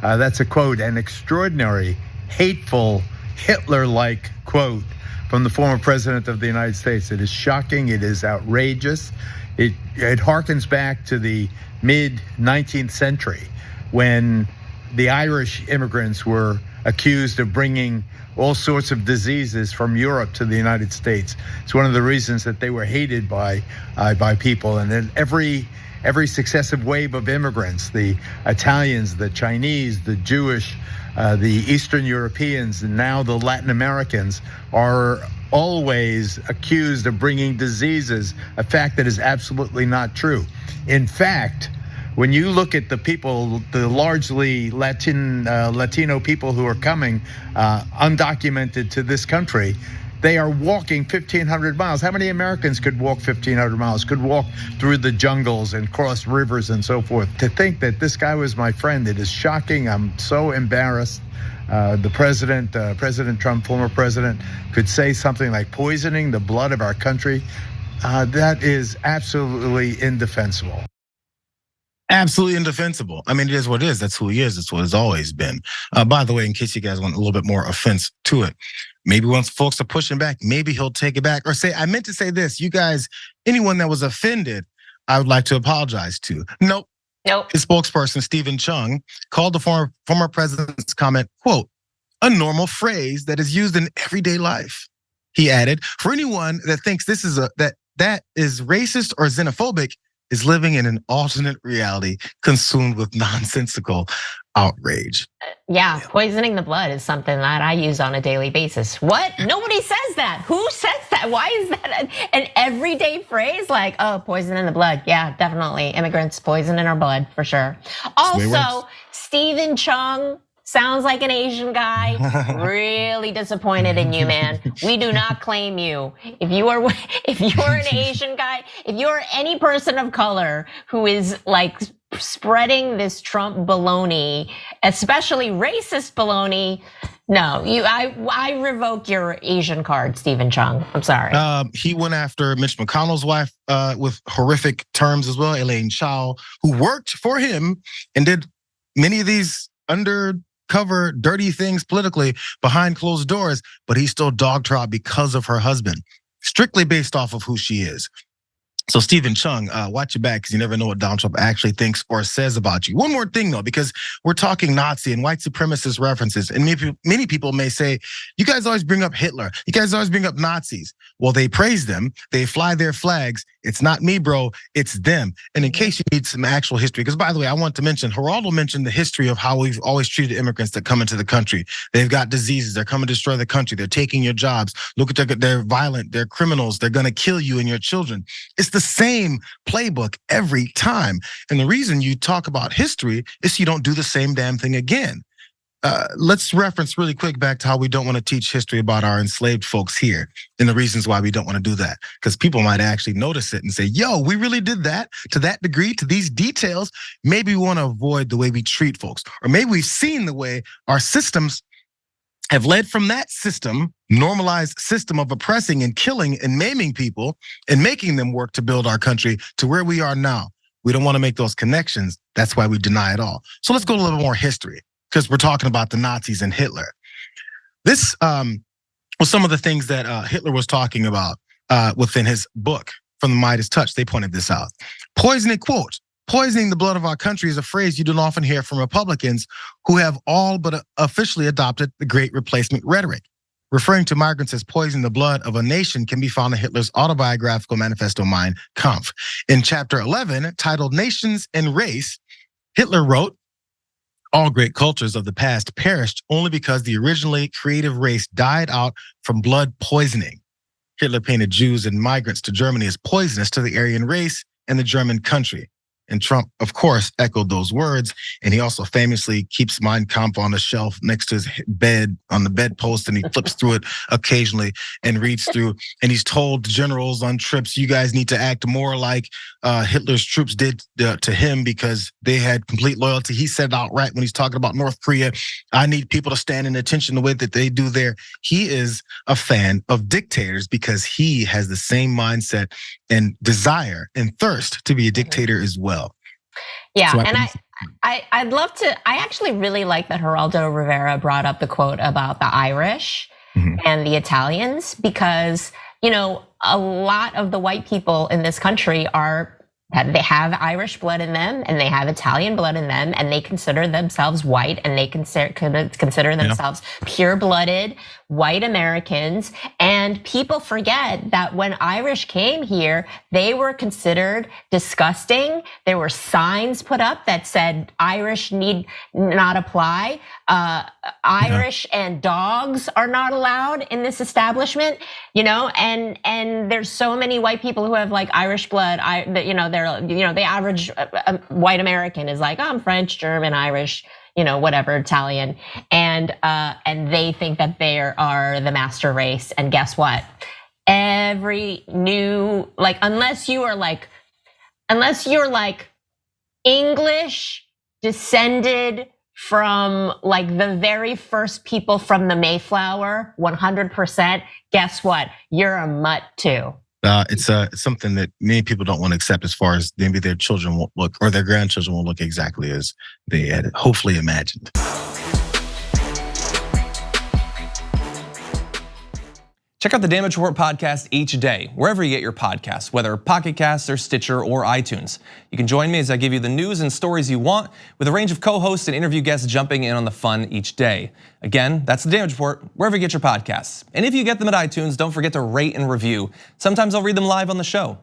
That's a quote, an extraordinary, hateful, Hitler-like quote from the former president of the United States. It is shocking. It is outrageous. It harkens back to the mid-19th century when the Irish immigrants were accused of bringing all sorts of diseases from Europe to the United States. It's one of the reasons that they were hated by people. And then every successive wave of immigrants, the Italians, the Chinese, the Jewish, the Eastern Europeans, and now the Latin Americans, are always accused of bringing diseases, a fact that is absolutely not true. In fact, when you look at the people, the largely Latino people who are coming undocumented to this country, they are walking 1,500 miles. How many Americans could walk 1,500 miles, could walk through the jungles and cross rivers and so forth? To think that this guy was my friend, it is shocking. I'm so embarrassed. The president, President Trump, former president, could say something like poisoning the blood of our country. That is absolutely indefensible. Absolutely indefensible. I mean, it is what it is. That's who he is. That's what it's always been. By the way, in case you guys want a little bit more offense to it, maybe once folks are pushing back, maybe he'll take it back or say, I meant to say this. You guys, anyone that was offended, I would like to apologize to. Nope. His spokesperson, Stephen Chung, called the former president's comment, quote, a normal phrase that is used in everyday life. He added, for anyone that thinks this is that is racist or xenophobic, is living in an alternate reality consumed with nonsensical outrage. Yeah, poisoning the blood is something that I use on a daily basis. What? Nobody says that. Who says that? Why is that an everyday phrase? Like, oh, poison in the blood. Yeah, definitely. Immigrants, poison in our blood, for sure. Also, Stephen Chung sounds like an Asian guy. Really disappointed in you, man. We do not claim you. If you're an Asian guy, if you're any person of color who is like spreading this Trump baloney, especially racist baloney, no, I revoke your Asian card, Stephen Chung. I'm sorry. He went after Mitch McConnell's wife with horrific terms as well, Elaine Chao, who worked for him and did many of these undercover dirty things politically behind closed doors, but he still dogged her out because of her husband, strictly based off of who she is. So Stephen Chung, watch your back, because you never know what Donald Trump actually thinks or says about you. One more thing though, because we're talking Nazi and white supremacist references, and many people may say, you guys always bring up Hitler, you guys always bring up Nazis. Well, they praise them, they fly their flags. It's not me, bro, it's them. And in case you need some actual history, because by the way, I want to mention, Geraldo mentioned the history of how we've always treated immigrants that come into the country. They've got diseases, they're coming to destroy the country, they're taking your jobs. Look at they're violent, they're criminals, they're gonna kill you and your children. It's the same playbook every time. And the reason you talk about history is so you don't do the same damn thing again. Let's reference really quick back to how we don't want to teach history about our enslaved folks here and the reasons why we don't want to do that. Because people might actually notice it and say, yo, we really did that to that degree, to these details. Maybe we want to avoid the way we treat folks. Or maybe we've seen the way our systems have led from that system, normalized system of oppressing and killing and maiming people and making them work to build our country to where we are now. We don't want to make those connections. That's why we deny it all. So let's go to a little more history, because we're talking about the Nazis and Hitler. This was some of the things that Hitler was talking about within his book, From the Midas Touch. They pointed this out. Poisoning, quote, poisoning the blood of our country is a phrase you don't often hear from Republicans who have all but officially adopted the Great Replacement rhetoric. Referring to migrants as poisoning the blood of a nation can be found in Hitler's autobiographical manifesto, Mein Kampf. In chapter 11, titled Nations and Race, Hitler wrote, all great cultures of the past perished only because the originally creative race died out from blood poisoning. Hitler painted Jews and migrants to Germany as poisonous to the Aryan race and the German country. And Trump, of course, echoed those words. And he also famously keeps Mein Kampf on a shelf next to his bed, on the bedpost, and he flips through it occasionally and reads through. And he's told generals on trips, you guys need to act more like Hitler's troops did to him, because they had complete loyalty. He said it outright when he's talking about North Korea, I need people to stand in attention the way that they do there. He is a fan of dictators because he has the same mindset and desire and thirst to be a dictator as well. Yeah, so and I'd love to. I actually really like that Geraldo Rivera brought up the quote about the Irish and the Italians, because a lot of the white people in this country they have Irish blood in them and they have Italian blood in them, and they consider themselves white, and they consider themselves pure-blooded white Americans. And people forget that when Irish came here, they were considered disgusting. There were signs put up that said Irish need not apply. Irish and dogs are not allowed in this establishment, and there's so many white people who have like Irish blood. The average white American is like, oh, I'm French, German, Irish, whatever, Italian, and they think that they are the master race. And guess what? Every new, unless you're like English descended from like the very first people from the Mayflower, 100%. Guess what? You're a mutt too. It's something that many people don't want to accept, as far as maybe their children won't look, or their grandchildren won't look exactly as they had hopefully imagined. Check out the Damage Report podcast each day, wherever you get your podcasts, whether Pocket Casts or Stitcher or iTunes. You can join me as I give you the news and stories you want, with a range of co-hosts and interview guests jumping in on the fun each day. Again, that's the Damage Report, wherever you get your podcasts. And if you get them at iTunes, don't forget to rate and review. Sometimes I'll read them live on the show.